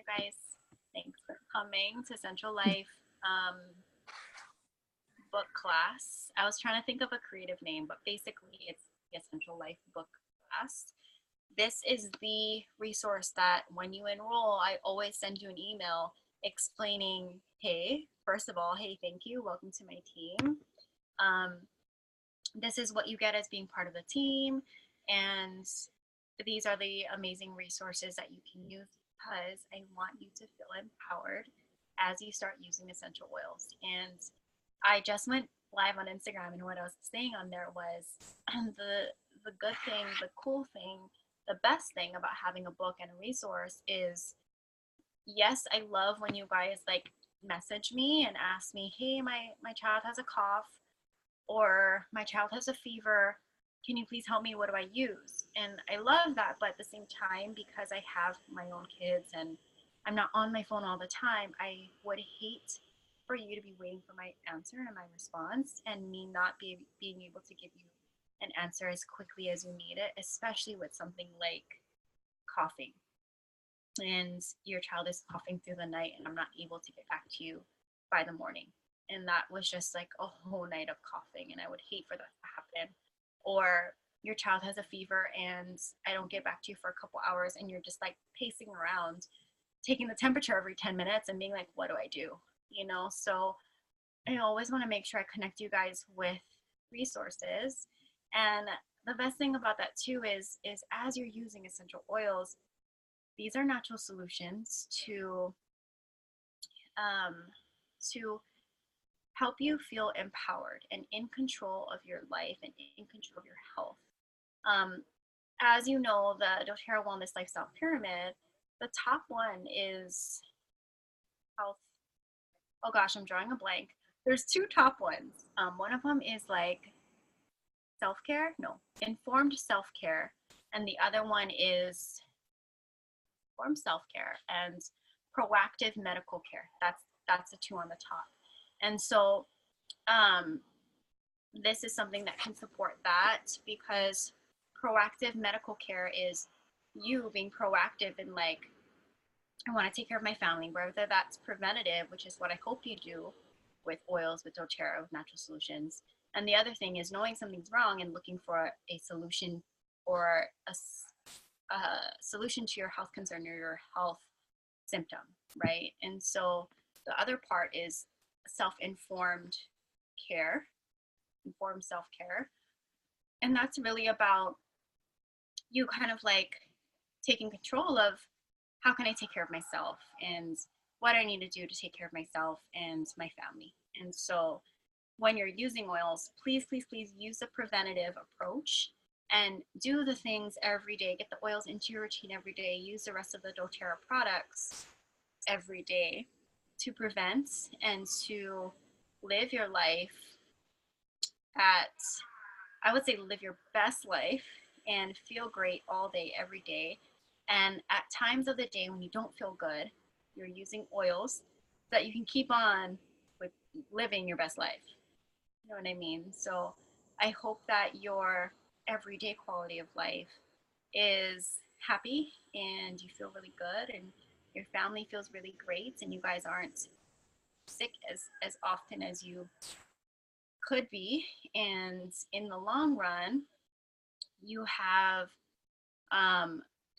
Hi guys, thanks for coming to Central Life book class. I was trying to think of a creative name, but basically it's the Essential Life book class. This is the resource that when you enroll, I always send you an email explaining, hey, first of all, hey, thank you, welcome to my team. Um, this is what you get as being part of the team, and these are the amazing resources that you can use because I want you to feel empowered as you start using essential oils. And I just went live on Instagram, and what I was saying on there was the good thing, the cool thing, the best thing about having a book and a resource is, yes, I love when you guys like message me and ask me, hey, my child has a cough or my child has a fever, can you please help me, what do I use? And I love that, but at the same time, because I have my own kids and I'm not on my phone all the time, I would hate for you to be waiting for my answer and my response and me not being able to give you an answer as quickly as you need it, especially with something like coughing and your child is coughing through the night and I'm not able to get back to you by the morning. And that was just like a whole night of coughing, and I would hate for that to happen. Or your child has a fever and I don't get back to you for a couple hours and you're just like pacing around, taking the temperature every 10 minutes and being like, what do I do? You know, so I always want to make sure I connect you guys with resources. And the best thing about that too is as you're using essential oils, these are natural solutions um, to help you feel empowered and in control of your life and in control of your health. Um, as you know, the doTERRA Wellness Lifestyle Pyramid, the top one is health. Oh gosh, I'm drawing a blank. There's two top ones. One of them is like self-care, no, informed self-care, and the other one is informed self-care and proactive medical care. That's the two on the top. And so this is something that can support that, because proactive medical care is you being proactive in like, I want to take care of my family, whether that's preventative, which is what I hope you do with oils, with doTERRA, with natural solutions. And the other thing is knowing something's wrong and looking for a solution or a solution to your health concern or your health symptom, right? And so the other part is self-informed care, informed self-care. And that's really about you kind of like taking control of how can I take care of myself and what I need to do to take care of myself and my family. And so when you're using oils, please, please, please use a preventative approach and do the things every day. Get the oils into your routine every day. Use the rest of the doTERRA products every day to prevent and to live your life at, I would say, live your best life and feel great all day, every day. And at times of the day when you don't feel good, you're using oils that you can keep on with living your best life. You know what I mean? So I hope that your everyday quality of life is happy and you feel really good and your family feels really great and you guys aren't sick as often as you could be. And in the long run, you have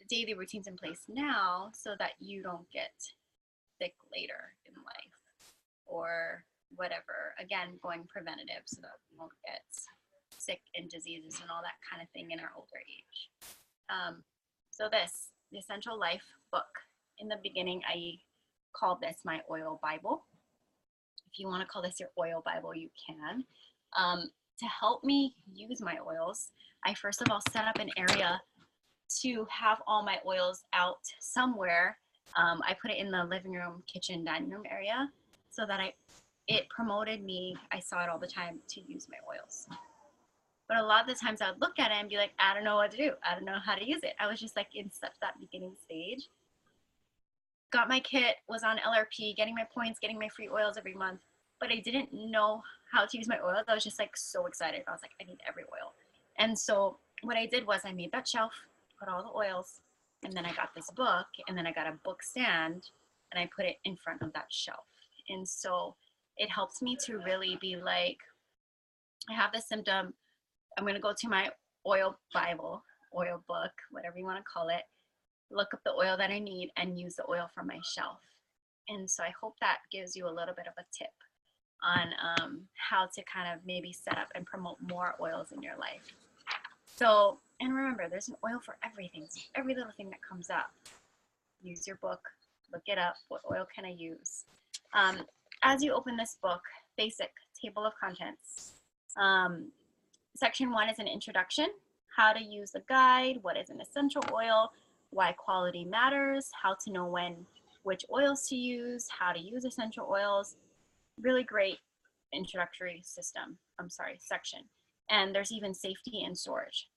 daily routines in place now so that you don't get sick later in life or whatever. Again, going preventative so that we won't get sick and diseases and all that kind of thing in our older age. So the Essential Life book, in the beginning, I called this my oil Bible. If you want to call this your oil Bible, you can. To help me use my oils, I first of all set up an area to have all my oils out somewhere. I put it in the living room, kitchen, dining room area so that it promoted me. I saw it all the time to use my oils. But a lot of the times I would look at it and be like, I don't know what to do. I don't know how to use it. I was just like in such that beginning stage. Got my kit, was on LRP, getting my points, getting my free oils every month, but I didn't know how to use my oils. I was just like so excited. I was like, I need every oil. And so what I did was I made that shelf, put all the oils, And then I got this book, and then I got a book stand, and I put it in front of that shelf. And so it helps me to really be like, I have this symptom. I'm going to go to my oil Bible, oil book, whatever you want to call it, look up the oil that I need and use the oil from my shelf. And so I hope that gives you a little bit of a tip on how to kind of maybe set up and promote more oils in your life. So, and remember, there's an oil for everything. So every little thing that comes up, use your book, look it up. What oil can I use? As you open this book, basic table of contents. Section 1 is an introduction, how to use the guide, what is an essential oil, why quality matters, how to know which oils to use, how to use essential oils. Really great introductory section. And there's even safety and storage.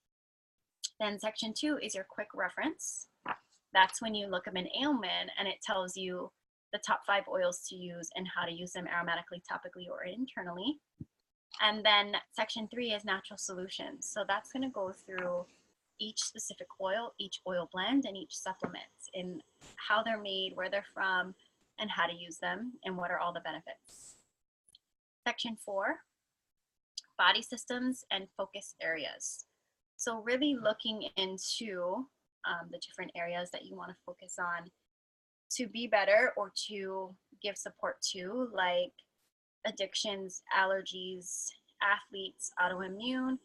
Then section 2 is your quick reference. That's when you look up an ailment and it tells you the top 5 oils to use and how to use them aromatically, topically, or internally. And then section 3 is natural solutions. So that's going to go through each specific oil, each oil blend, and each supplement, and how they're made, where they're from, and how to use them, and what are all the benefits. Section 4, body systems and focus areas. So really looking into the different areas that you want to focus on to be better or to give support to, like addictions, allergies, athletes, autoimmune,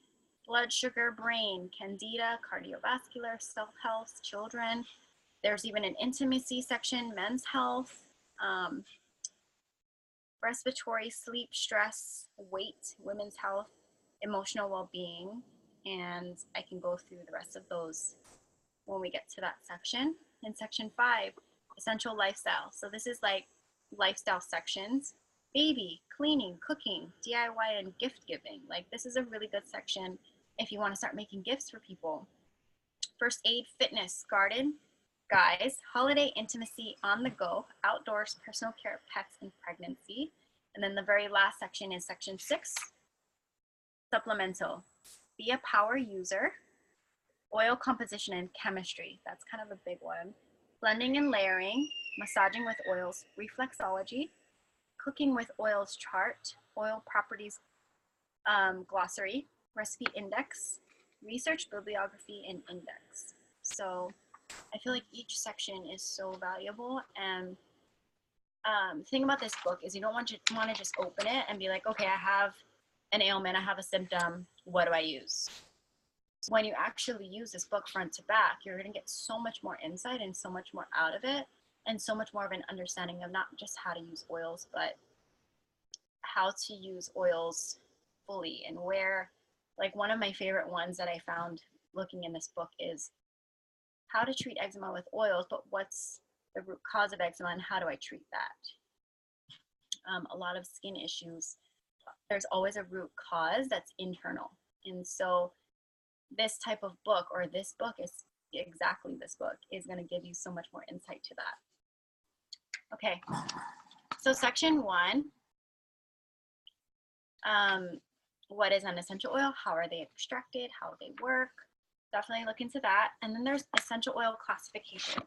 blood sugar, brain, candida, cardiovascular, self-health, children. There's even an intimacy section, men's health, respiratory, sleep, stress, weight, women's health, emotional well-being, and I can go through the rest of those when we get to that section. In section 5, essential lifestyle. So this is like lifestyle sections. Baby, cleaning, cooking, DIY, and gift giving. Like this is a really good section if you want to start making gifts for people. First aid, fitness, garden, guys, holiday, intimacy, on the go, outdoors, personal care, pets, and pregnancy. And then the very last section is section 6, supplemental. Be a power user, oil composition and chemistry. That's kind of a big one. Blending and layering, massaging with oils, reflexology, cooking with oils chart, oil properties glossary, recipe index, research bibliography, and index. So I feel like each section is so valuable. And the thing about this book is you don't want to just open it and be like, okay, I have an ailment, I have a symptom, what do I use? When you actually use this book front to back, you're going to get so much more insight and so much more out of it, and so much more of an understanding of not just how to use oils, but how to use oils fully, and where, like one of my favorite ones that I found looking in this book is how to treat eczema with oils, but what's the root cause of eczema and how do I treat that? A lot of skin issues, there's always a root cause that's internal. And so this type of book, or this book is exactly this book, is going to give you so much more insight to that. Okay, so section 1, what is an essential oil? How are they extracted? How they work? Definitely look into that. And then there's essential oil classifications.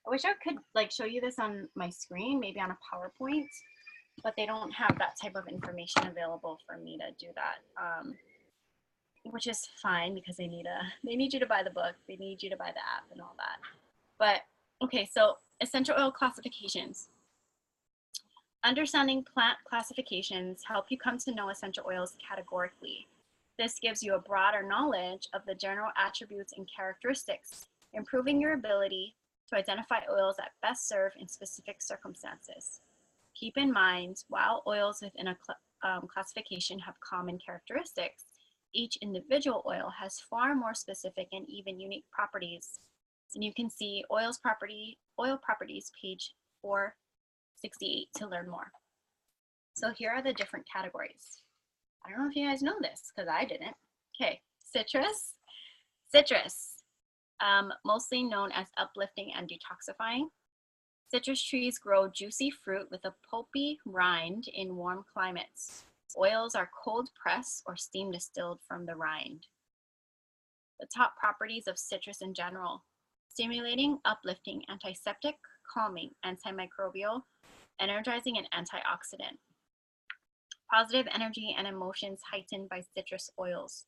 I wish I could like show you this on my screen, maybe on a PowerPoint, but they don't have that type of information available for me to do that, which is fine because they need you to buy the book, they need you to buy the app and all that. But okay, so essential oil classifications. Understanding plant classifications help you come to know essential oils categorically. This gives you a broader knowledge of the general attributes and characteristics, improving your ability to identify oils that best serve in specific circumstances. Keep in mind, while oils within a classification have common characteristics, each individual oil has far more specific and even unique properties. And you can see oil properties, page 468 to learn more. So here are the different categories. I don't know if you guys know this because I didn't. Okay, citrus. Mostly known as uplifting and detoxifying. Citrus trees grow juicy fruit with a pulpy rind in warm climates. Oils are cold pressed or steam distilled from the rind. The top properties of citrus in general: stimulating, uplifting, antiseptic, calming, antimicrobial, energizing, and antioxidant. Positive energy and emotions heightened by citrus oils.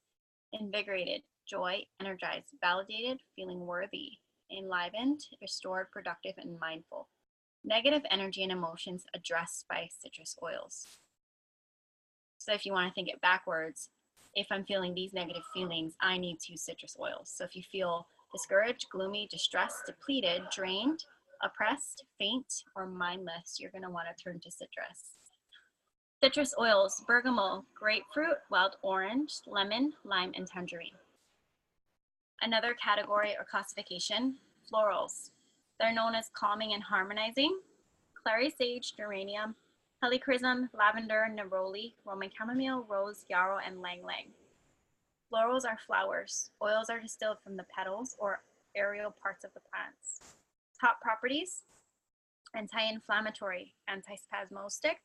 Invigorated, joy, energized, validated, feeling worthy, enlivened, restored, productive, and mindful. Negative energy and emotions addressed by citrus oils. So if you want to think it backwards, if I'm feeling these negative feelings, I need to use citrus oils. So if you feel discouraged, gloomy, distressed, depleted, drained, oppressed, faint, or mindless, you're going to want to turn to citrus. Citrus oils: bergamot, grapefruit, wild orange, lemon, lime, and tangerine. Another category or classification: florals. They're known as calming and harmonizing: clary sage, geranium, helichrysum, lavender, neroli, Roman chamomile, rose, yarrow, and ylang ylang. Florals are flowers. Oils are distilled from the petals or aerial parts of the plants. Top properties: anti-inflammatory, antispasmodic,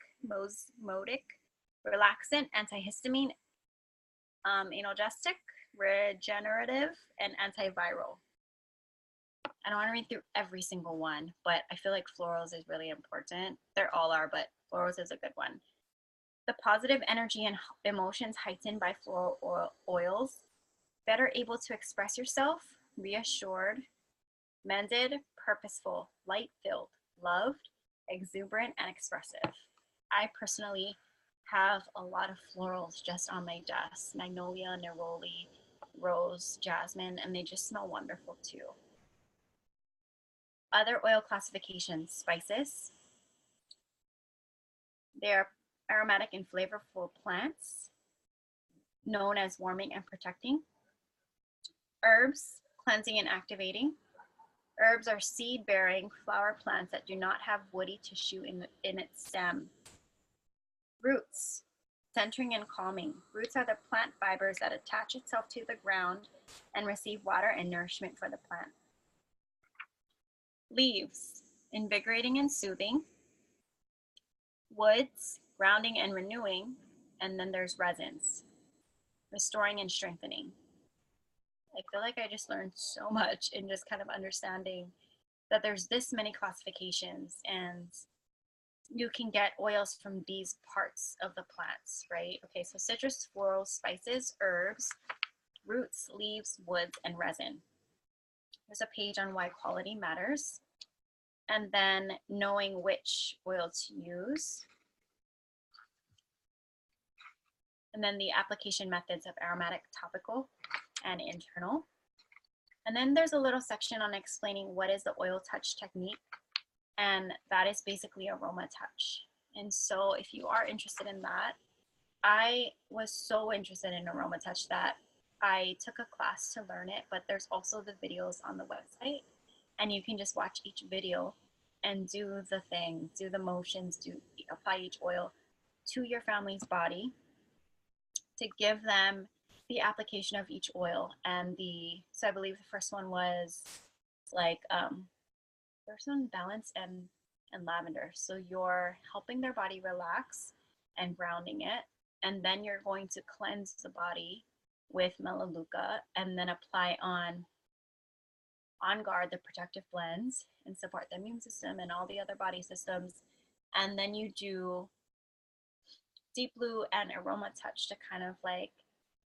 relaxant, antihistamine, analgesic, regenerative, and antiviral. I don't want to read through every single one, but I feel like florals is really important. They all are, but florals is a good one. The positive energy and emotions heightened by floral oils: better able to express yourself, reassured, mended, purposeful, light-filled, loved, exuberant, and expressive. I personally have a lot of florals just on my desk: magnolia, neroli, rose, jasmine, and they just smell wonderful too. Other oil classifications: spices. They are aromatic and flavorful plants, known as warming and protecting. Herbs: cleansing and activating. Herbs are seed-bearing flower plants that do not have woody tissue in its stem. Roots: centering and calming. Roots are the plant fibers that attach itself to the ground and receive water and nourishment for the plant. Leaves: invigorating and soothing. Woods: grounding and renewing. And then there's resins: restoring and strengthening. I feel like I just learned so much in just kind of understanding that there's this many classifications, and you can get oils from these parts of the plants, right? Okay, so citrus, florals, spices, herbs, roots, leaves, woods, and resin. There's a page on why quality matters, and then knowing which oil to use, and then the application methods of aromatic, topical, and internal. And then there's a little section on explaining what is the oil touch technique, and that is basically aroma touch. And so if you are interested in that, I was so interested in aroma touch that I took a class to learn it, but there's also the videos on the website, and you can just watch each video and do the thing, do the motions, apply each oil to your family's body to give them the application of each oil. And so I believe the first one was like first one, balance and lavender. So you're helping their body relax and grounding it, and then you're going to cleanse the body with melaleuca, and then apply on guard the protective blends and support the immune system and all the other body systems. And then you do deep blue and aroma touch to kind of like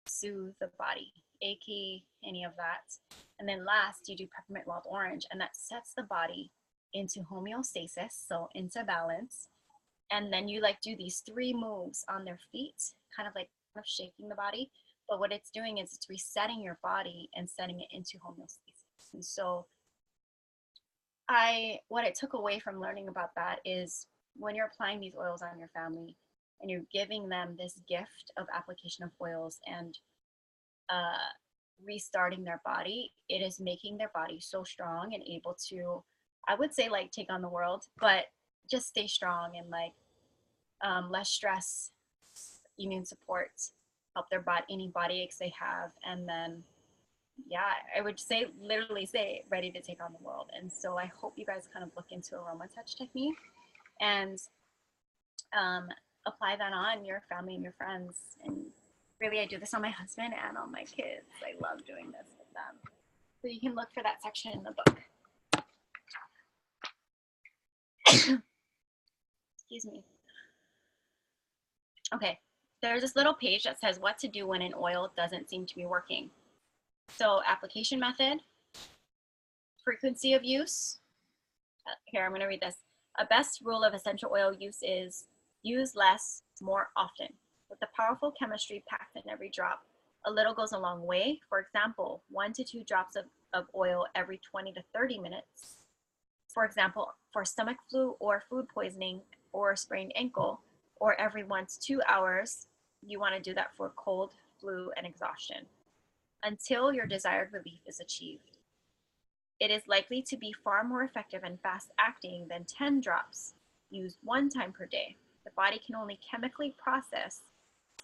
soothe the body, achy, any of that. And then last, you do peppermint wild orange, and that sets the body into homeostasis, so into balance. And then you like do these 3 moves on their feet, kind of shaking the body. But what it's doing is it's resetting your body and setting it into homeostasis. And so what I took away from learning about that is when you're applying these oils on your family and you're giving them this gift of application of oils and restarting their body, it is making their body so strong and able to, I would say, like, take on the world, but just stay strong and less stress, immune support, help their body, any body aches they have. And then, yeah, I would say, literally say, ready to take on the world. And so I hope you guys kind of look into aroma touch technique and apply that on your family and your friends. And really, I do this on my husband and on my kids. I love doing this with So you can look for that section in the book. Excuse me. Okay, there's this little page that says what to do when an oil doesn't seem to be working. So application method, frequency of use. Here, I'm going to read this. A best rule of essential oil use is use less, more often. With the powerful chemistry packed in every drop, a little goes a long way. For example, 1 to 2 drops of oil every 20 to 30 minutes. For example, for stomach flu or food poisoning or a sprained ankle, or every 1 to 2 hours, you want to do that for cold, flu, and exhaustion, until your desired relief is achieved. It is likely to be far more effective and fast-acting than 10 drops used 1 time per day. The body can only chemically process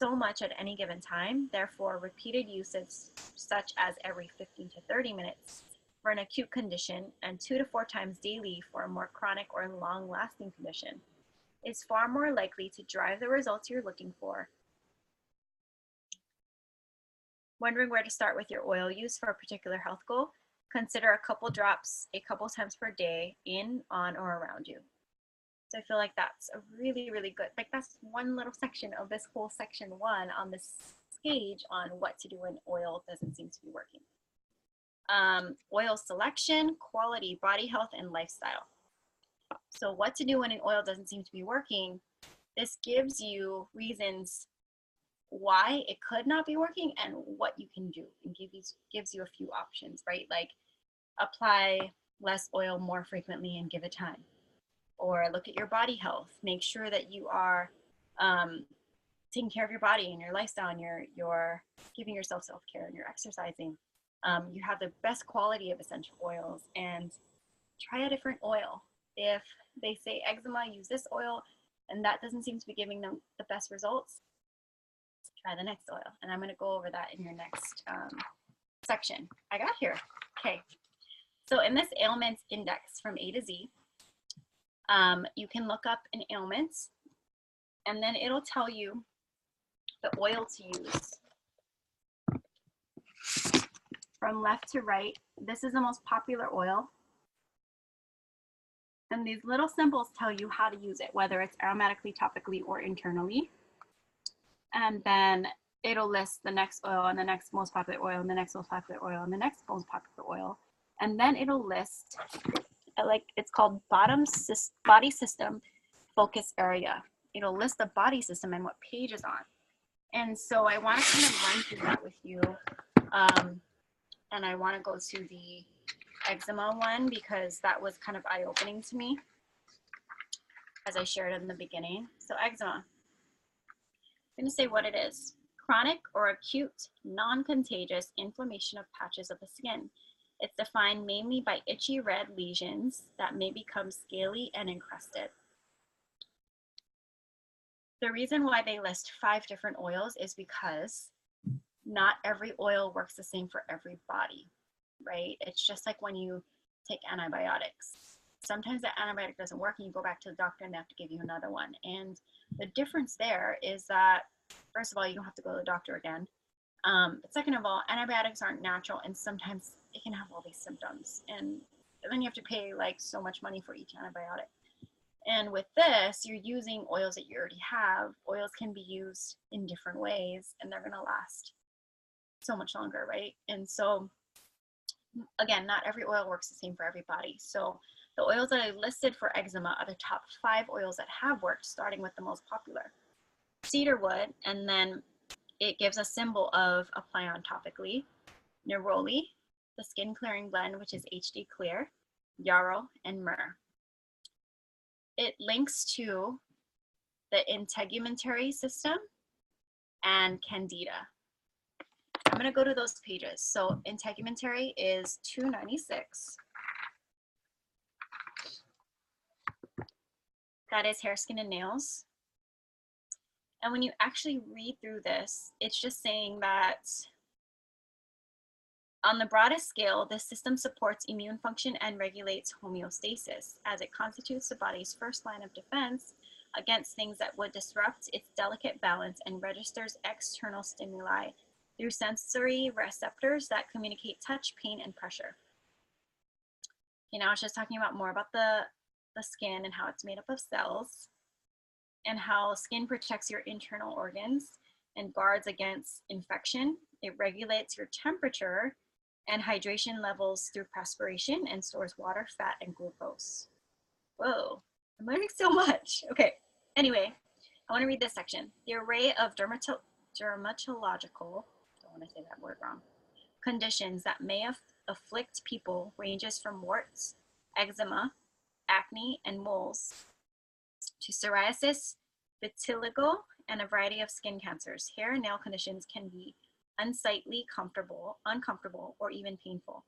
so much at any given time. Therefore, repeated usage, such as every 15 to 30 minutes for an acute condition and 2 to 4 times daily for a more chronic or long-lasting condition, is far more likely to drive the results you're looking for. Wondering where to start with your oil use for a particular health goal? Consider a couple drops a couple times per day in, on, or around you. So I feel like that's a really, really good, like that's one little section of this whole section 1 on this page on what to do when oil doesn't seem to be working. Oil selection, quality, body health, and lifestyle. So what to do when an oil doesn't seem to be working, this gives you reasons why it could not be working and what you can do, and gives you a few options, right? Like apply less oil more frequently and give it time. Or look at your body health. Make sure that you are taking care of your body and your lifestyle, and you're giving yourself self-care and you're exercising. You have the best quality of essential oils, and try a different oil. If they say eczema, use this oil, and that doesn't seem to be giving them the best results, try the next oil. And I'm going to go over that in your next section. I got here. Okay. So in this ailments index from A to Z, you can look up an ailment, and then it'll tell you the oil to use. From left to right, this is the most popular oil. And these little symbols tell you how to use it, whether it's aromatically, topically, or internally. And then it'll list the next oil and the next most popular oil and the next most popular oil and the next most popular oil. And then it'll list, like it's called body system focus area. It'll list the body system and what page is on. And so I want to kind of run through that with you. And I want to go to the eczema one because that was kind of eye-opening to me, as I shared in the beginning. So eczema, I'm going to say what it is. Chronic or acute non-contagious inflammation of patches of the skin. It's defined mainly by itchy red lesions that may become scaly and encrusted. The reason why they list 5 different oils is because not every oil works the same for every body, right? It's just like when you take antibiotics. Sometimes the antibiotic doesn't work and you go back to the doctor and they have to give you another one. And the difference there is that, first of all, you don't have to go to the doctor again. But second of all, antibiotics aren't natural, and sometimes it can have all these symptoms. And then you have to pay like so much money for each antibiotic. And with this, you're using oils that you already have. Oils can be used in different ways, and they're gonna last so much longer, right? And so, again, not every oil works the same for everybody. So the oils that I listed for eczema are the top 5 oils that have worked, starting with the most popular. Cedarwood, and then it gives a symbol of apply on topically. Neroli, the skin clearing blend, which is HD Clear, Yarrow, and Myrrh. It links to the integumentary system and Candida. I'm going to go to those pages. So integumentary is 296. That is hair, skin, and nails. And when you actually read through this, it's just saying that on the broadest scale, the system supports immune function and regulates homeostasis, as it constitutes the body's first line of defense against things that would disrupt its delicate balance and registers external stimuli through sensory receptors that communicate touch, pain, and pressure. Okay, now it's just talking about more about the skin and how it's made up of cells and how skin protects your internal organs and guards against infection. It regulates your temperature and hydration levels through perspiration and stores water, fat, and glucose. Whoa, I'm learning so much. Okay, anyway, I want to read this section. The array of dermatological, don't want to say that word wrong, conditions that may afflict people ranges from warts, eczema, acne, and moles to psoriasis, vitiligo, and a variety of skin cancers. Hair and nail conditions can be unsightly, uncomfortable, or even painful.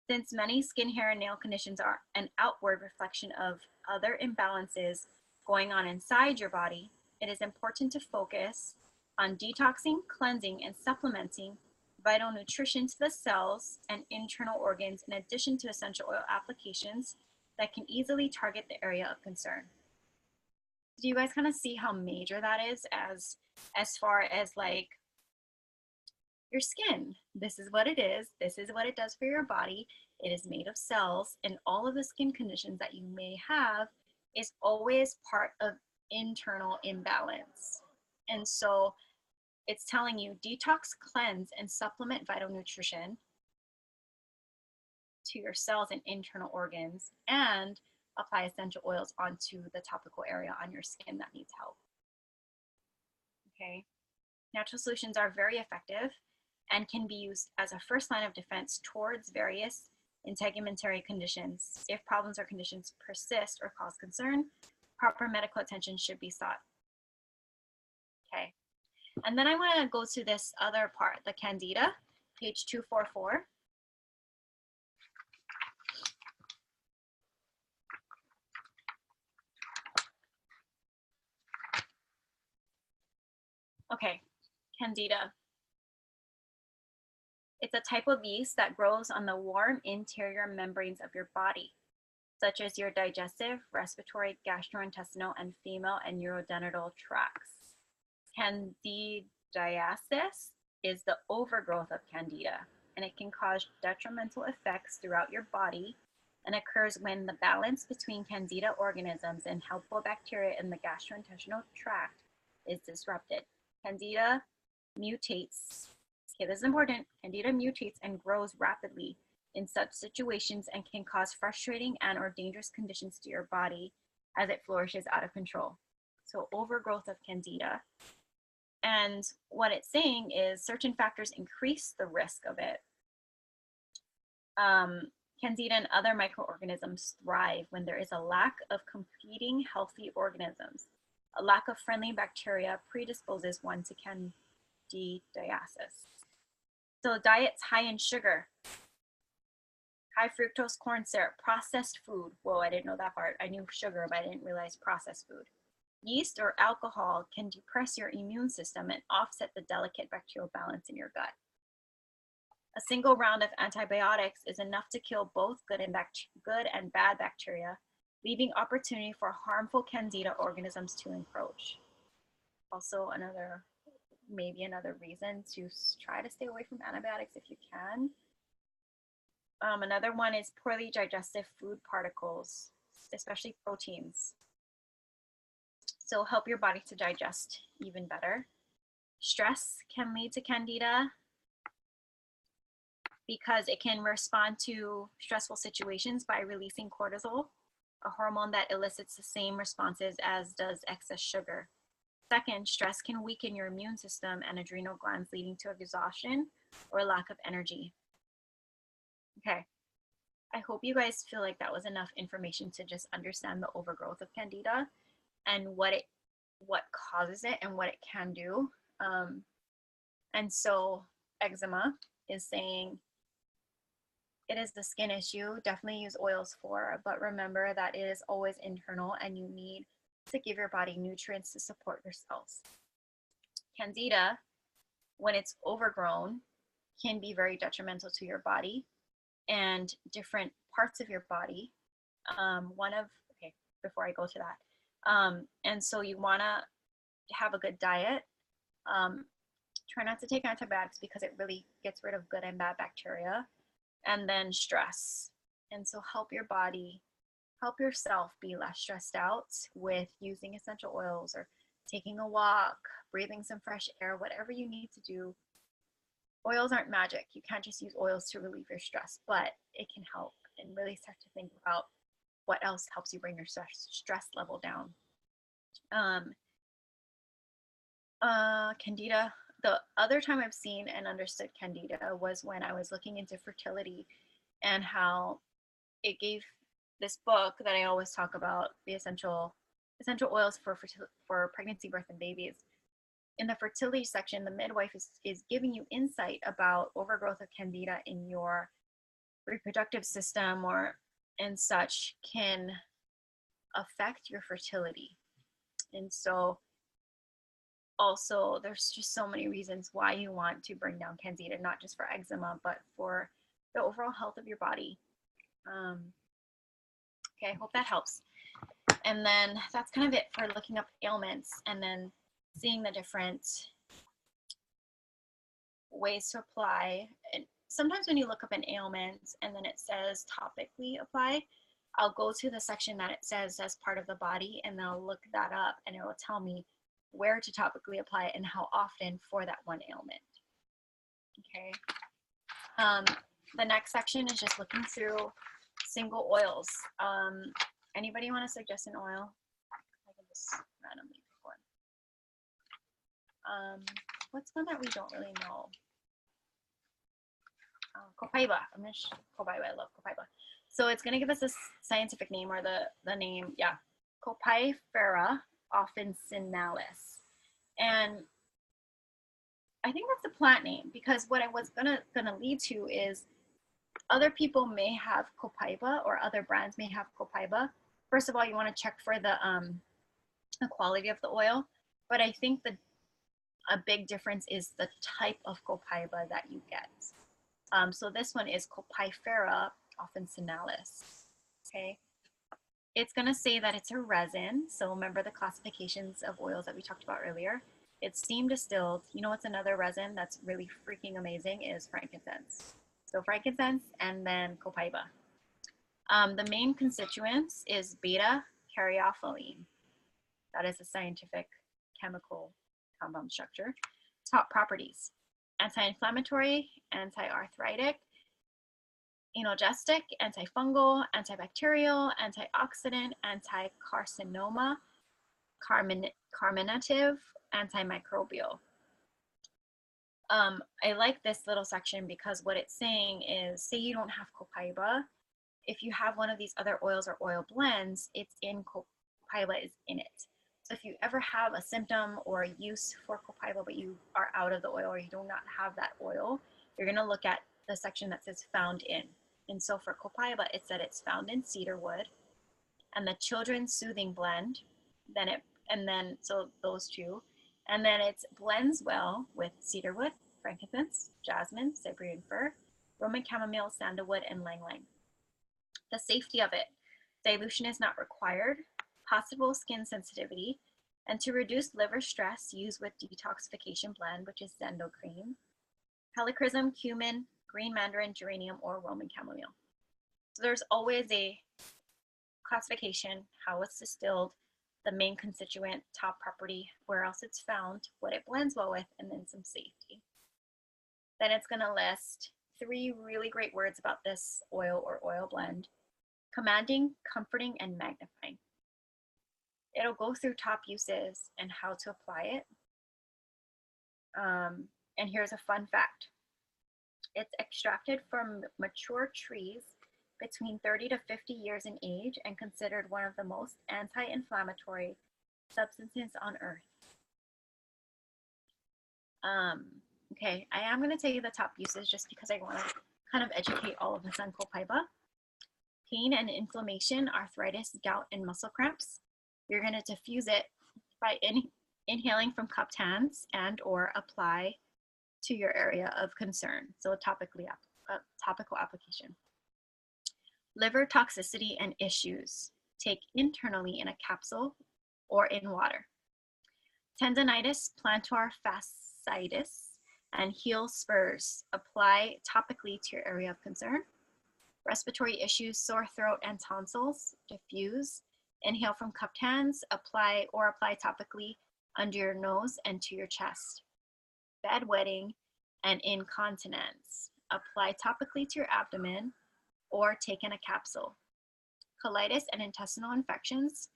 Since many skin, hair, and nail conditions are an outward reflection of other imbalances going on inside your body, it is important to focus on detoxing, cleansing, and supplementing vital nutrition to the cells and internal organs, in addition to essential oil applications that can easily target the area of concern. Do you guys kind of see how major that is as far as like your skin? This is what it is. This is what it does for your body. It is made of cells, and all of the skin conditions that you may have is always part of internal imbalance. And so it's telling you detox, cleanse, and supplement vital nutrition to your cells and internal organs, and apply essential oils onto the topical area on your skin that needs help. Okay, natural solutions are very effective and can be used as a first line of defense towards various integumentary conditions. If problems or conditions persist or cause concern, proper medical attention should be sought. Okay, and then I want to go to this other part, the Candida, page 244. Okay, Candida. It's a type of yeast that grows on the warm interior membranes of your body, such as your digestive, respiratory, gastrointestinal, and female and urogenital tracts. Candidiasis is the overgrowth of Candida, and it can cause detrimental effects throughout your body and occurs when the balance between Candida organisms and helpful bacteria in the gastrointestinal tract is disrupted. Candida mutates. Okay, this is important. Candida mutates and grows rapidly in such situations and can cause frustrating and or dangerous conditions to your body as it flourishes out of control. So overgrowth of Candida. And what it's saying is certain factors increase the risk of it. Candida and other microorganisms thrive when there is a lack of competing healthy organisms. A lack of friendly bacteria predisposes one to candidiasis. So diets high in sugar, high fructose corn syrup, processed food. Whoa, I didn't know that part. I knew sugar, but I didn't realize processed food. Yeast or alcohol can depress your immune system and offset the delicate bacterial balance in your gut. A single round of antibiotics is enough to kill both good and bad bacteria, leaving opportunity for harmful Candida organisms to encroach. Also, maybe another reason to try to stay away from antibiotics if you can. Another one is poorly digested food particles, especially proteins. So help your body to digest even better. Stress can lead to Candida because it can respond to stressful situations by releasing cortisol, a hormone that elicits the same responses as does excess sugar. Second, stress can weaken your immune system and adrenal glands, leading to exhaustion or lack of energy. Okay, I hope you guys feel like that was enough information to just understand the overgrowth of Candida and what causes it and what it can do. And so eczema is saying it is the skin issue. Definitely use oils for, but remember that it is always internal and you need to give your body nutrients to support your cells. Candida, when it's overgrown, can be very detrimental to your body and different parts of your body. Before I go to that. And so you want to have a good diet. Try not to take antibiotics because it really gets rid of good and bad bacteria. And then stress. And so help your body, help yourself be less stressed out with using essential oils or taking a walk, breathing some fresh air, whatever you need to do. Oils aren't magic. You can't just use oils to relieve your stress, but it can help, and really start to think about what else helps you bring your stress level down. Candida, the other time I've seen and understood Candida was when I was looking into fertility and how it gave this book that I always talk about, the essential oils for pregnancy, birth, and babies. In the fertility section, the midwife is giving you insight about overgrowth of Candida in your reproductive system or and such can affect your fertility. And so also there's just so many reasons why you want to bring down Candida, not just for eczema, but for the overall health of your body. Okay, I hope that helps. And then that's kind of it for looking up ailments and then seeing the different ways to apply. And sometimes when you look up an ailment and then it says topically apply, I'll go to the section that it says as part of the body and I'll look that up and it will tell me where to topically apply it and how often for that one ailment. Okay. The next section is just looking through single oils. Anybody want to suggest an oil? I can just randomly pick one. What's one that we don't really know? Copaiba. Copaiba. I love Copaiba. So it's going to give us a scientific name or the name. Yeah. Copaifera officinalis. And I think that's a plant name because what I was gonna lead to is other people may have Copaiba or other brands may have Copaiba. First of all, you want to check for the quality of the oil, but I think a big difference is the type of Copaiba that you get. So this one is Copaifera officinalis. Okay, it's going to say that it's a resin. So remember the classifications of oils that we talked about earlier. It's steam distilled. You know what's another resin that's really freaking amazing is frankincense. So frankincense and then Copaiba. The main constituents is beta caryophyllene. That is a scientific chemical compound structure. Top properties: anti-inflammatory, anti-arthritic, analgesic, antifungal, antibacterial, antioxidant, anti-carcinoma, carminative, antimicrobial. I like this little section because what it's saying is, say you don't have Copaiba, if you have one of these other oils or oil blends, it's in Copaiba is in it. So if you ever have a symptom or a use for Copaiba, but you are out of the oil or you do not have that oil, you're going to look at the section that says found in. And so for Copaiba, it said it's found in cedarwood and the children's soothing blend. So those two. And then it blends well with cedarwood, frankincense, jasmine, Siberian fir, Roman chamomile, sandalwood, and ylang ylang. The safety of it: dilution is not required, possible skin sensitivity, and to reduce liver stress, use with detoxification blend, which is Zendo cream, helichrysum, cumin, green mandarin, geranium, or Roman chamomile. So there's always a classification, how it's distilled, the main constituent, top property, where else it's found, what it blends well with, and then some safety. Then it's going to list 3 really great words about this oil or oil blend: commanding, comforting, and magnifying. It'll go through top uses and how to apply it. And here's a fun fact. It's extracted from mature trees between 30 to 50 years in age and considered one of the most anti-inflammatory substances on earth. Okay, I am going to tell you the top uses just because I want to kind of educate all of us on Copaiba. Pain and inflammation, arthritis, gout, and muscle cramps. You're going to diffuse it by inhaling from cupped hands and or apply to your area of concern. So topical application. Liver toxicity and issues. Take internally in a capsule or in water. Tendinitis, plantar fasciitis, And heel spurs, apply topically to your area of concern. Respiratory issues, sore throat and tonsils, diffuse. Inhale from cupped hands, apply topically under your nose and to your chest. Bedwetting and incontinence, apply topically to your abdomen or take in a capsule. Colitis and intestinal infections,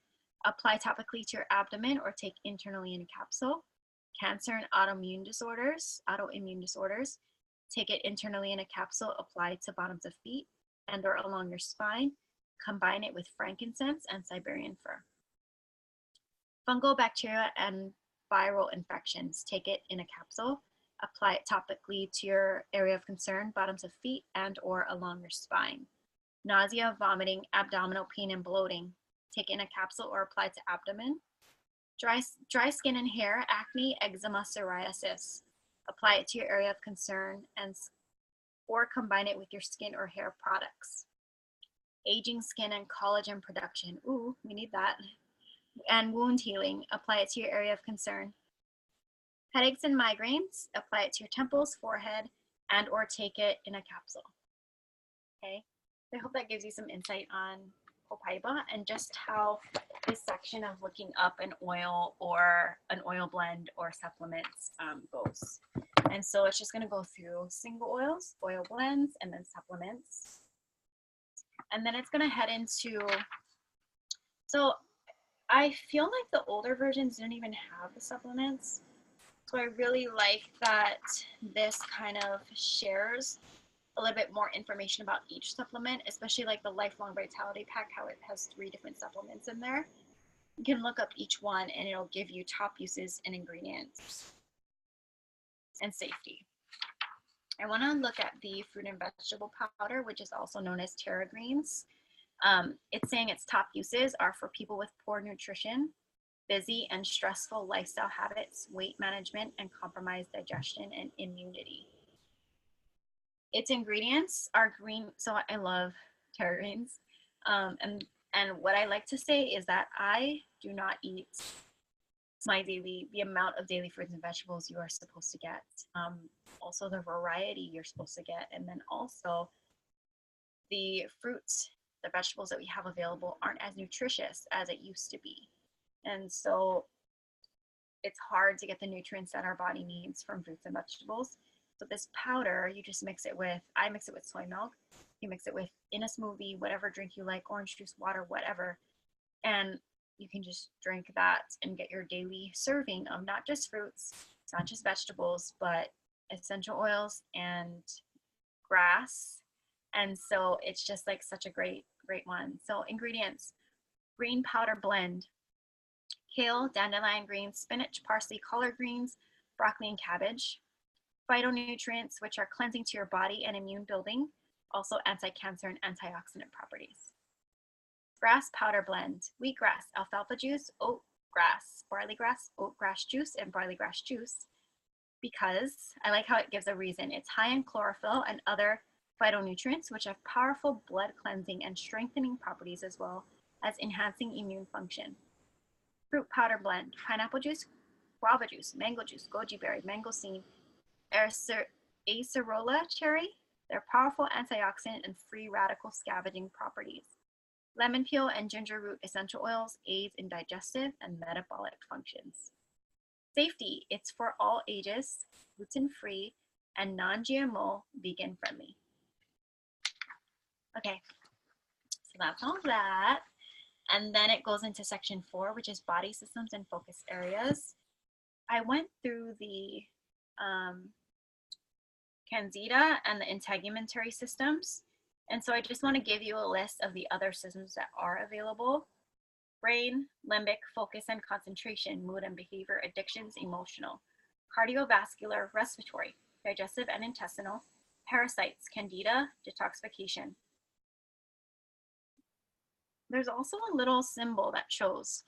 apply topically to your abdomen or take internally in a capsule. Cancer and autoimmune disorders, take it internally in a capsule, apply to bottoms of feet and or along your spine. Combine it with frankincense and Siberian fir. Fungal, bacteria, and viral infections, take it in a capsule, apply it topically to your area of concern, bottoms of feet and or along your spine. Nausea, vomiting, abdominal pain, and bloating, take in a capsule or apply to abdomen. Dry skin and hair, acne, eczema, psoriasis, apply it to your area of concern or combine it with your skin or hair products. Aging skin and collagen production, ooh, we need that. And wound healing, apply it to your area of concern. Headaches and migraines, apply it to your temples, forehead, and or take it in a capsule. Okay, I hope that gives you some insight on Copaiba and just how this section of looking up an oil or an oil blend or supplements goes. And so it's just going to go through single oils, oil blends, and then supplements. And then it's going to head into, so I feel like the older versions didn't even have the supplements. So I really like that this kind of shares a little bit more information about each supplement, especially like the Lifelong Vitality Pack, how it has 3 different supplements in there. You can look up each one and it'll give you top uses and ingredients and safety. I want to look at the fruit and vegetable powder, which is also known as Terra Greens. It's saying its top uses are for people with poor nutrition, busy and stressful lifestyle habits, weight management, and compromised digestion and immunity. Its ingredients are green, so I love Terra Greens. And what I like to say is that I do not eat the amount of daily fruits and vegetables you are supposed to get. Also the variety you're supposed to get. And then also the fruits, the vegetables that we have available aren't as nutritious as it used to be. And so it's hard to get the nutrients that our body needs from fruits and vegetables. So this powder, you just mix it with, I mix it with soy milk. You mix it with in a smoothie, whatever drink you like, orange juice, water, whatever. And you can just drink that and get your daily serving of not just fruits, not just vegetables, but essential oils and grass. And so it's just like such a great one. So ingredients: green powder blend, kale, dandelion greens, spinach, parsley, collard greens, broccoli, and cabbage. Phytonutrients, which are cleansing to your body and immune building, also anti-cancer and antioxidant properties. Grass powder blend, wheatgrass, alfalfa juice, oat grass, barley grass, oatgrass juice, and barley grass juice. Because I like how it gives a reason. It's high in chlorophyll and other phytonutrients, which have powerful blood cleansing and strengthening properties, as well as enhancing immune function. Fruit powder blend, pineapple juice, guava juice, mango juice, goji berry, mangosteen, acerola cherry. They're powerful antioxidant and free radical scavenging properties. Lemon peel and ginger root essential oils aids in digestive and metabolic functions. Safety, it's for all ages, gluten-free, and non-GMO, vegan-friendly. Okay, so that's all that. And then it goes into section 4, which is body systems and focus areas. I went through the Candida and the integumentary systems. And so I just want to give you a list of the other systems that are available: brain, limbic, focus and concentration, mood and behavior, addictions, emotional, cardiovascular, respiratory, digestive and intestinal, parasites, candida, detoxification. There's also a little symbol that shows.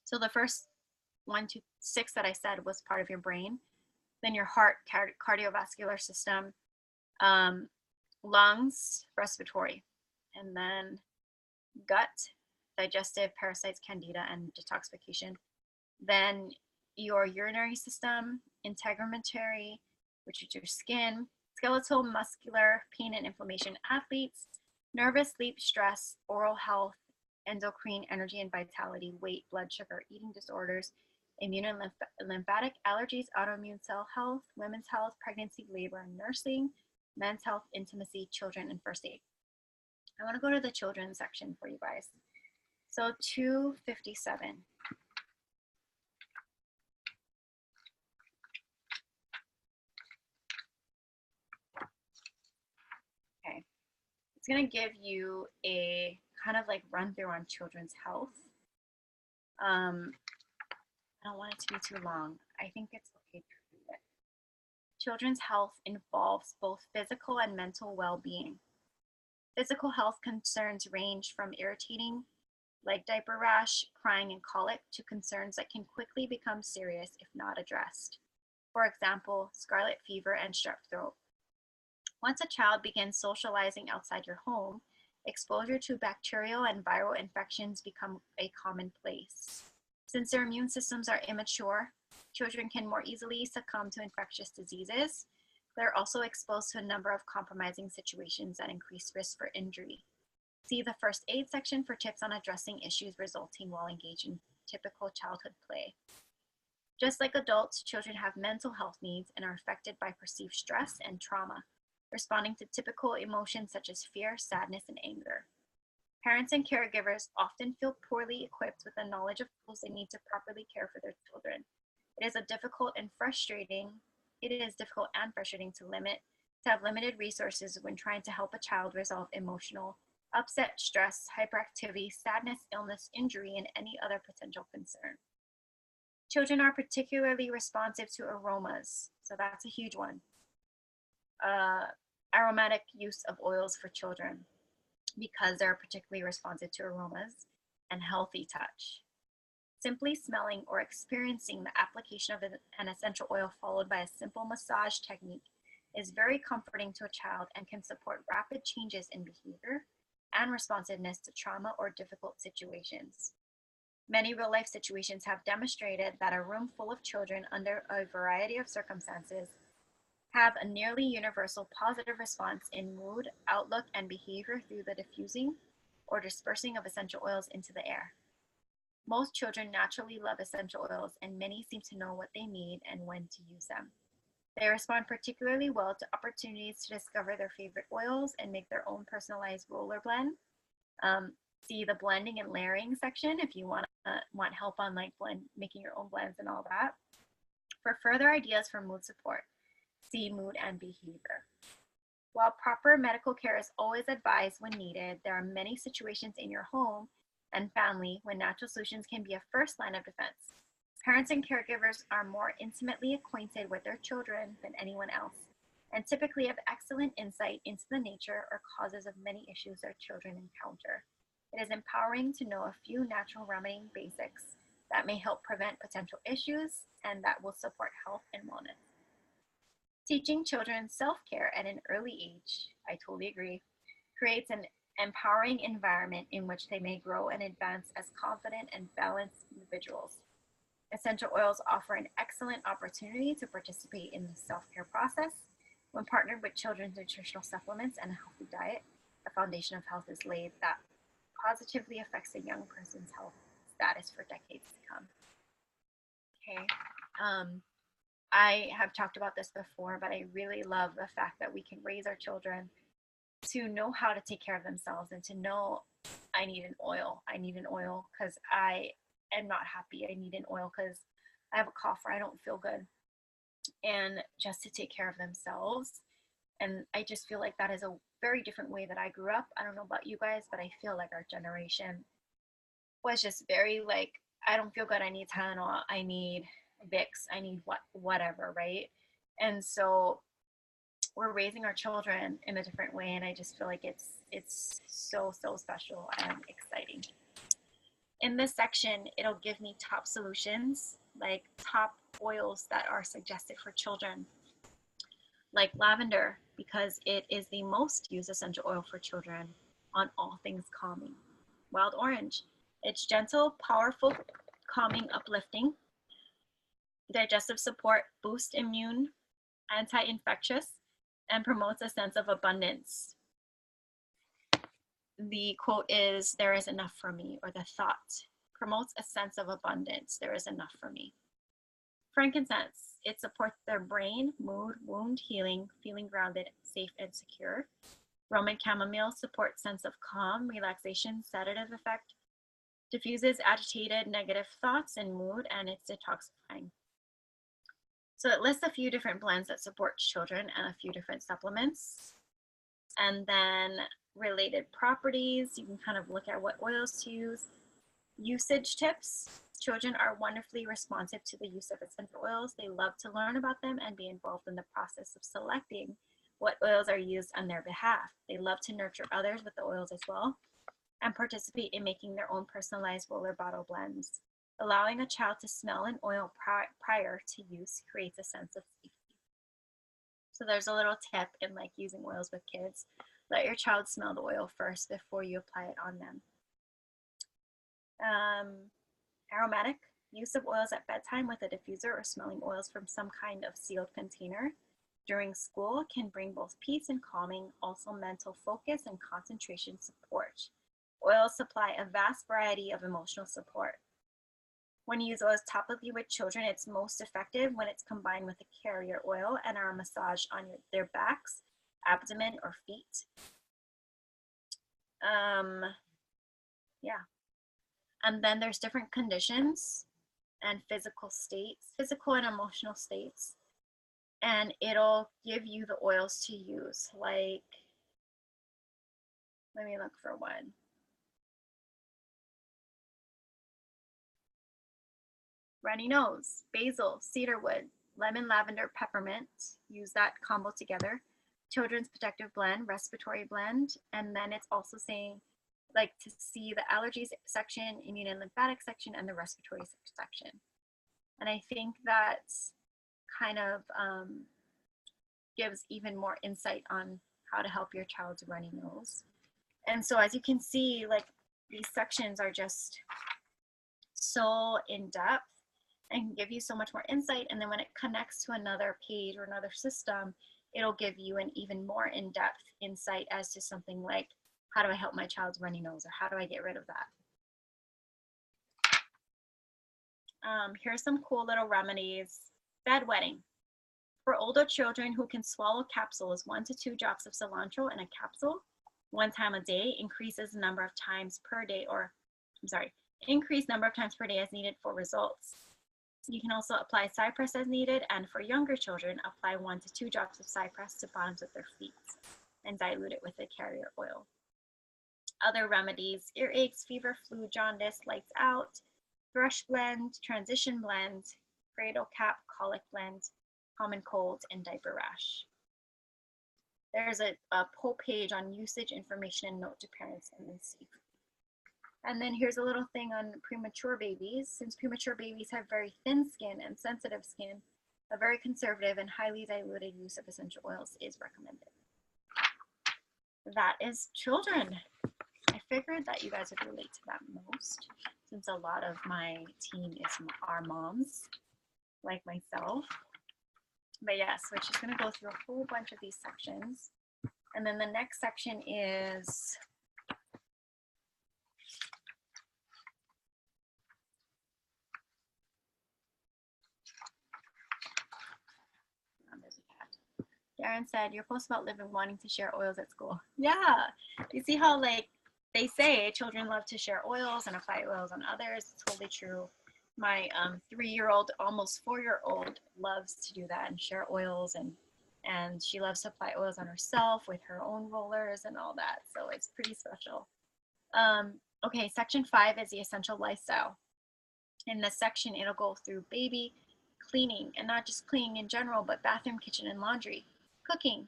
So the first 1 to 6 that I said was part of your brain, then your heart, cardiovascular system, lungs, respiratory, and then gut, digestive, parasites, candida, and detoxification. Then your urinary system, integumentary, which is your skin, skeletal, muscular, pain and inflammation athletes, nervous, sleep, stress, oral health, endocrine, energy and vitality, weight, blood sugar, eating disorders, immune and lymphatic, allergies, autoimmune, cell health, women's health, pregnancy, labor and nursing, men's health, intimacy, children, and first aid. I want to go to the children's section for you guys. So 257. Okay, it's going to give you a kind of like run through on children's health. I don't want it to be too long. I think it's okay to read it. Children's health involves both physical and mental well-being. Physical health concerns range from irritating, like diaper rash, crying, and colic, to concerns that can quickly become serious if not addressed. For example, scarlet fever and strep throat. Once a child begins socializing outside your home, exposure to bacterial and viral infections become a commonplace. Since their immune systems are immature, children can more easily succumb to infectious diseases. They're also exposed to a number of compromising situations that increase risk for injury. See the first aid section for tips on addressing issues resulting while engaged in typical childhood play. Just like adults, children have mental health needs and are affected by perceived stress and trauma, responding to typical emotions such as fear, sadness, and anger. Parents and caregivers often feel poorly equipped with the knowledge of tools they need to properly care for their children. It is difficult and frustrating to have limited resources when trying to help a child resolve emotional upset, stress, hyperactivity, sadness, illness, injury, and any other potential concern. Children are particularly responsive to aromas, so that's a huge one. Aromatic use of oils for children because they're particularly responsive to aromas, and healthy touch. Simply smelling or experiencing the application of an essential oil followed by a simple massage technique is very comforting to a child and can support rapid changes in behavior and responsiveness to trauma or difficult situations. Many real-life situations have demonstrated that a room full of children under a variety of circumstances have a nearly universal positive response in mood, outlook, and behavior through the diffusing or dispersing of essential oils into the air. Most children naturally love essential oils, and many seem to know what they need and when to use them. They respond particularly well to opportunities to discover their favorite oils and make their own personalized roller blend. See the blending and layering section if you want help on like making your own blends and all that. For further ideas for mood support, see mood and behavior. While proper medical care is always advised when needed, there are many situations in your home and family when natural solutions can be a first line of defense. Parents and caregivers are more intimately acquainted with their children than anyone else, and typically have excellent insight into the nature or causes of many issues their children encounter. It is empowering to know a few natural remedy basics that may help prevent potential issues and that will support health and wellness. Teaching children self-care at an early age, I totally agree, creates an empowering environment in which they may grow and advance as confident and balanced individuals. Essential oils offer an excellent opportunity to participate in the self-care process. When partnered with children's nutritional supplements and a healthy diet, the foundation of health is laid that positively affects a young person's health status for decades to come. Okay. I have talked about this before, but I really love the fact that we can raise our children to know how to take care of themselves and to know I need an oil. I need an oil because I am not happy. I need an oil because I have a cough or I don't feel good. And just to take care of themselves. And I just feel like that is a very different way that I grew up. I don't know about you guys, but I feel like our generation was just very like, I don't feel good. I need Tylenol. I need Vicks. I need whatever, right? And so we're raising our children in a different way, and I just feel like it's so special and exciting. In this section, it'll give me top solutions, like top oils that are suggested for children, like lavender, because it is the most used essential oil for children on all things calming. Wild orange, it's gentle, powerful, calming, uplifting. Digestive support, boost immune anti-infectious, and promotes a sense of abundance. The quote is, "There is enough for me," or the thought promotes a sense of abundance. There is enough for me. Frankincense, it supports their brain, mood, wound healing, feeling grounded, safe, and secure. Roman chamomile supports sense of calm, relaxation, sedative effect, diffuses agitated, negative thoughts and mood, and it's detoxifying. So it lists a few different blends that support children and a few different supplements. And then related properties, you can kind of look at what oils to use. Usage tips. Children are wonderfully responsive to the use of essential oils. They love to learn about them and be involved in the process of selecting what oils are used on their behalf. They love to nurture others with the oils as well and participate in making their own personalized roller bottle blends. Allowing a child to smell an oil prior to use creates a sense of safety. So there's a little tip in like using oils with kids. Let your child smell the oil first before you apply it on them. Aromatic, use of oils at bedtime with a diffuser or smelling oils from some kind of sealed container during school can bring both peace and calming, also mental focus and concentration support. Oils supply a vast variety of emotional support. When you use oils topically with children, it's most effective when it's combined with a carrier oil and are massaged on their backs, abdomen, or feet. Yeah. And then there's different conditions and physical states, physical and emotional states. And it'll give you the oils to use. Like, let me look for one. Runny nose, basil, cedarwood, lemon, lavender, peppermint. Use that combo together. Children's protective blend, respiratory blend. And then it's also saying, like, to see the allergies section, immune and lymphatic section, and the respiratory section. And I think that kind of gives even more insight on how to help your child's runny nose. And so as you can see, like, these sections are just so in depth and can give you so much more insight. And then when it connects to another page or another system, it'll give you an even more in-depth insight as to something like, how do I help my child's runny nose, or how do I get rid of that? Here's some cool little remedies. Bedwetting. For older children who can swallow capsules, 1 to 2 drops of cilantro in a capsule 1 time a day increases the number of times per day, or increase number of times per day as needed for results. You can also apply cypress as needed, and for younger children, apply 1 to 2 drops of cypress to bottoms of their feet and dilute it with a carrier oil. Other remedies: earaches, fever, flu, jaundice, lights out, thrush blend, transition blend, cradle cap, colic blend, common cold, and diaper rash. There's a whole page on usage information and note to parents and then safety. And then here's a little thing on premature babies. Since premature babies have very thin skin and sensitive skin, a very conservative and highly diluted use of essential oils is recommended. That is children. I figured that you guys would relate to that most, since a lot of my team are moms, like myself. But yes, we're just going to go through a whole bunch of these sections. And then the next section is Darren said, "Your post about living wanting to share oils at school." Yeah. You see how, like, they say children love to share oils and apply oils on others. It's totally true. My 3-year-old, almost 4-year-old loves to do that and share oils, and she loves to apply oils on herself with her own rollers and all that. So it's pretty special. Okay, section 5 is the essential lifestyle. In this section, it'll go through baby cleaning, and not just cleaning in general, but bathroom, kitchen, and laundry. Cooking,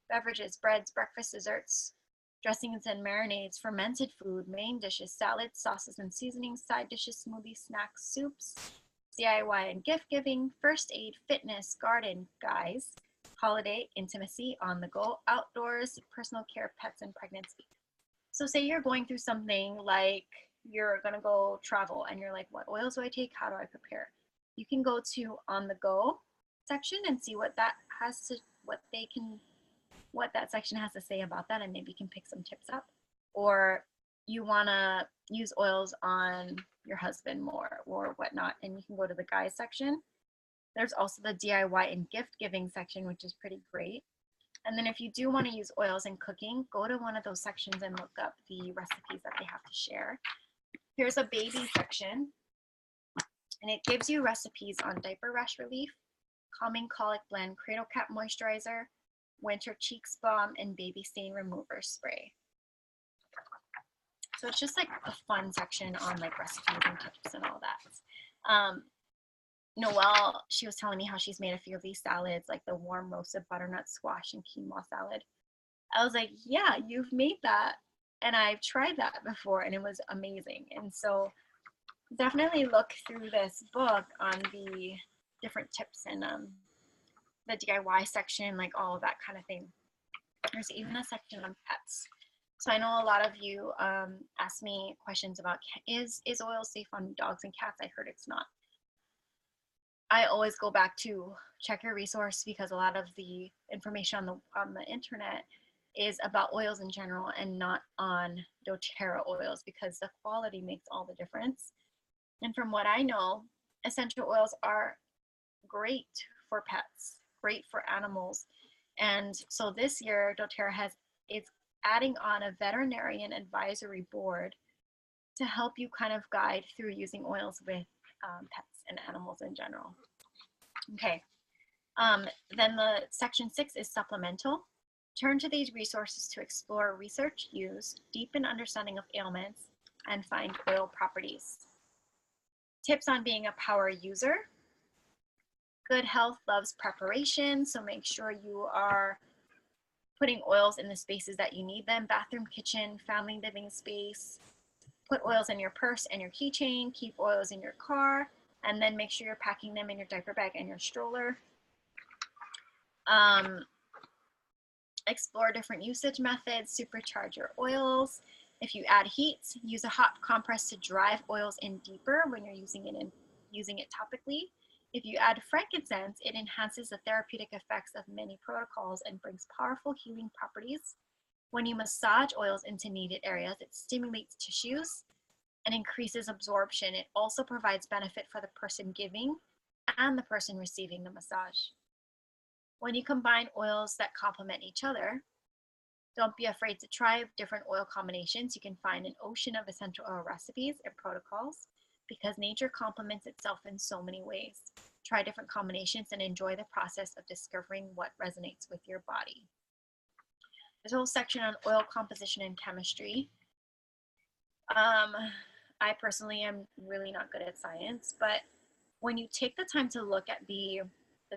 beverages, breads, breakfast, desserts, dressings and marinades, fermented food, main dishes, salads, sauces and seasonings, side dishes, smoothies, snacks, soups, DIY and gift giving, first aid, fitness, garden, guys, holiday, intimacy, on the go, outdoors, personal care, pets, and pregnancy. So say you're going through something like you're going to go travel and you're like, what oils do I take? How do I prepare? You can go to On the Go section and see what that has to, what that section has to say about that, and maybe you can pick some tips up. Or you want to use oils on your husband more or whatnot, and you can go to the guys section. There's also the DIY and gift giving section, which is pretty great. And then if you do want to use oils in cooking, go to one of those sections and look up the recipes that they have to share. Here's a baby section, and it gives you recipes on diaper rash relief, calming colic blend, cradle cap moisturizer, winter cheeks balm, and baby stain remover spray. So it's just like a fun section on like recipes and tips and all that. Noelle, she was telling me how she's made a few of these salads, like the warm roasted butternut squash and quinoa salad. I was like, yeah, you've made that. And I've tried that before and it was amazing. And so definitely look through this book on the different tips and the DIY section, like all of that kind of thing. There's even a section on pets. So I know a lot of you ask me questions about, is oil safe on dogs and cats? I heard it's not. I always go back to check your resource, because a lot of the information on the internet is about oils in general and not on doTERRA oils, because the quality makes all the difference. And from what I know, essential oils are great for pets, great for animals. And so this year doTERRA is adding on a veterinarian advisory board to help you kind of guide through using oils with pets and animals in general. Okay, then the section 6 is supplemental. Turn to these resources to explore research, use, deepen understanding of ailments, and find oil properties. Tips on being a power user. Good health loves preparation, so make sure you are putting oils in the spaces that you need them. Bathroom, kitchen, family living space. Put oils in your purse and your keychain. Keep oils in your car, and then make sure you're packing them in your diaper bag and your stroller. Explore different usage methods. Supercharge your oils. If you add heat, use a hot compress to drive oils in deeper when you're using it topically. If you add frankincense, it enhances the therapeutic effects of many protocols and brings powerful healing properties. When you massage oils into needed areas, it stimulates tissues and increases absorption. It also provides benefit for the person giving and the person receiving the massage. When you combine oils that complement each other, don't be afraid to try different oil combinations. You can find an ocean of essential oil recipes and protocols, because nature complements itself in so many ways. Try different combinations and enjoy the process of discovering what resonates with your body. There's a whole section on oil composition and chemistry. I personally am really not good at science, but when you take the time to look at the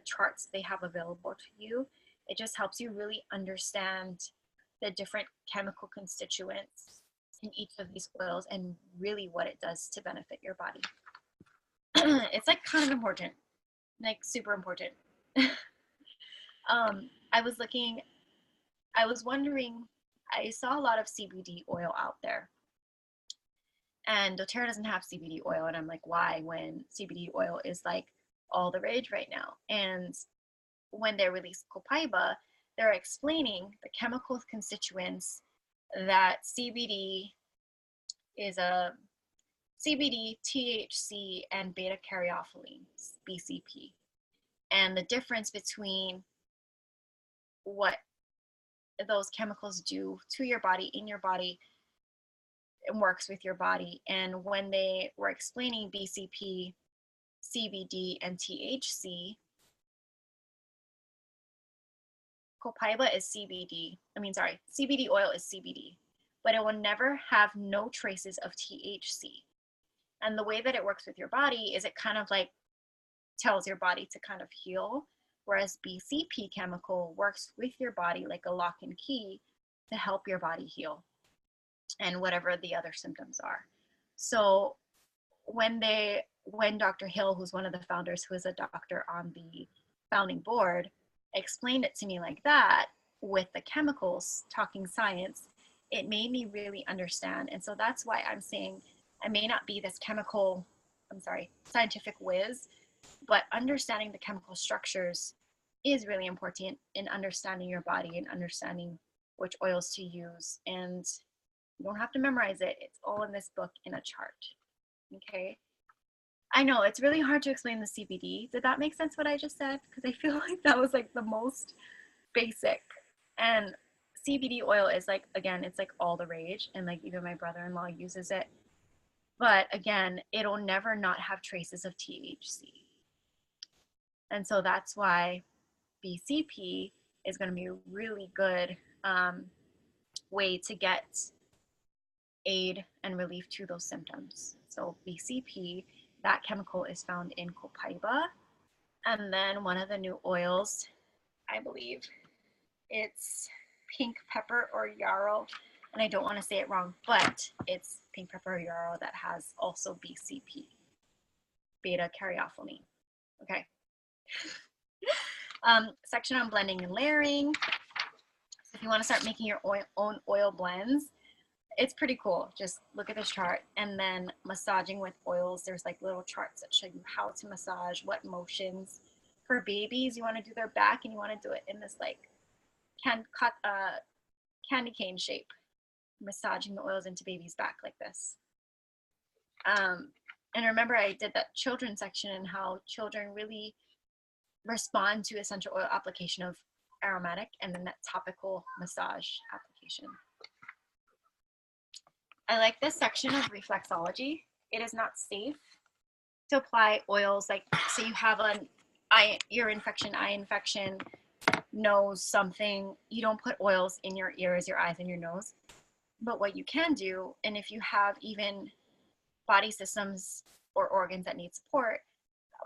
charts they have available to you, it just helps you really understand the different chemical constituents in each of these oils and really what it does to benefit your body. It's like kind of important, like super important. I was wondering, I saw a lot of CBD oil out there, and doTERRA doesn't have CBD oil, and I'm like, why, when CBD oil is like all the rage right now? And when they released Copaiba, they're explaining the chemical constituents that CBD is a CBD, THC, and beta caryophyllene, BCP, and the difference between what those chemicals do to your body, in your body, and works with your body. And when they were explaining BCP, CBD, and THC, Copaiba is CBD. CBD oil is CBD, but it will never have no traces of THC. And the way that it works with your body is it kind of like tells your body to kind of heal, whereas BCP chemical works with your body like a lock and key to help your body heal and whatever the other symptoms are. So when Dr. Hill, who's one of the founders, who is a doctor on the founding board, explained it to me like that with the chemicals, talking science, it made me really understand. And so that's why I'm saying I may not be this scientific whiz, But understanding the chemical structures is really important in understanding your body and understanding which oils to use. And you don't have to memorize it. It's all in this book in a chart. Okay. I know it's really hard to explain the CBD. Did that make sense what I just said? Because I feel like that was like the most basic. And CBD oil is like, again, it's like all the rage. And like even my brother-in-law uses it. But again, it'll never not have traces of THC. And so that's why BCP is going to be a really good way to get aid and relief to those symptoms. So BCP, that chemical is found in copaiba. And then one of the new oils, I believe it's pink pepper or yarrow. And I don't want to say it wrong, but it's pink pepper or yarrow that has also BCP, beta caryophyllene. Okay. Section on blending and layering. So if you want to start making your own oil blends, it's pretty cool. Just look at this chart. And then massaging with oils, there's like little charts that show you how to massage, what motions. For babies, you want to do their back and you want to do it in this like candy cane shape, massaging the oils into baby's back like this. And remember I did that children section and how children really respond to essential oil application of aromatic and then that topical massage application. I like this section of reflexology. It is not safe to apply oils like, say you have an ear infection, eye infection, nose, something. You don't put oils in your ears, your eyes, and your nose. But what you can do, and if you have even body systems or organs that need support,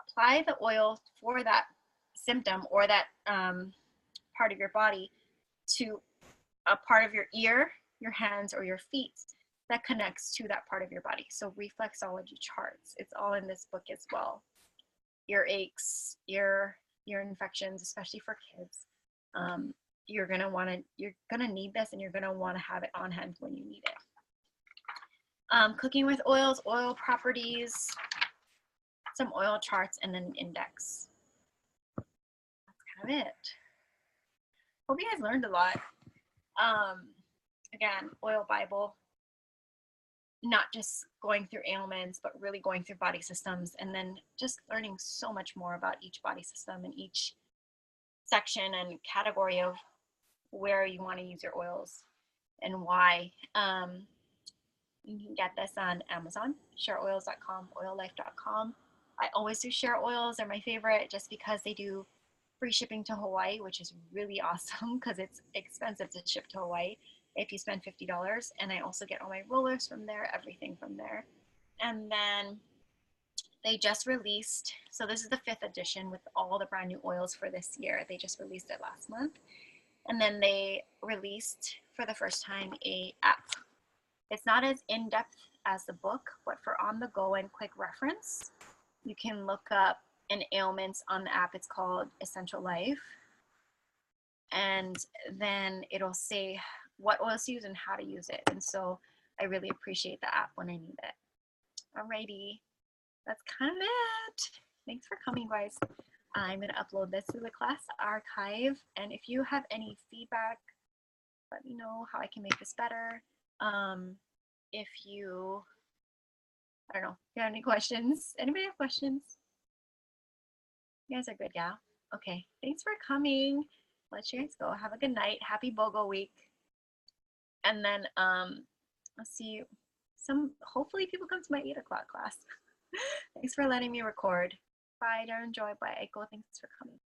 apply the oil for that symptom or that part of your body to a part of your ear, your hands, or your feet that connects to that part of your body. So reflexology charts, it's all in this book as well. Ear aches, ear infections, especially for kids. You're gonna need this and you're gonna wanna have it on hand when you need it. Cooking with oils, oil properties, some oil charts, and then an index. That's kind of it. Hope you guys learned a lot. Again, Oil Bible, not just going through ailments, but really going through body systems and then just learning so much more about each body system and each section and category of where you want to use your oils and why. You can get this on Amazon, shareoils.com, oillife.com. I always do Share Oils. They're my favorite just because they do free shipping to Hawaii, which is really awesome because it's expensive to ship to Hawaii if you spend $50. And I also get all my rollers from there, everything from there. And then they just released, so this is the 5th edition with all the brand new oils for this year. They just released it last month. And then they released for the first time a app. It's not as in-depth as the book, but for on the go and quick reference, you can look up an ailment on the app. It's called Essential Life. And then it'll say what oils to use and how to use it. And so I really appreciate the app when I need it. Alrighty, that's kind of it. Thanks for coming, guys. I'm gonna upload this to the class archive. And if you have any feedback, let me know how I can make this better. If you, I don't know, if you have any questions. Anybody have questions? You guys are good, yeah? Okay, thanks for coming. Let you guys go. Have a good night. Happy BOGO week. And then let's see, hopefully people come to my 8 o'clock class. Thanks for letting me record. Bye, Darren Joy. Bye, Aiko. Thanks for coming.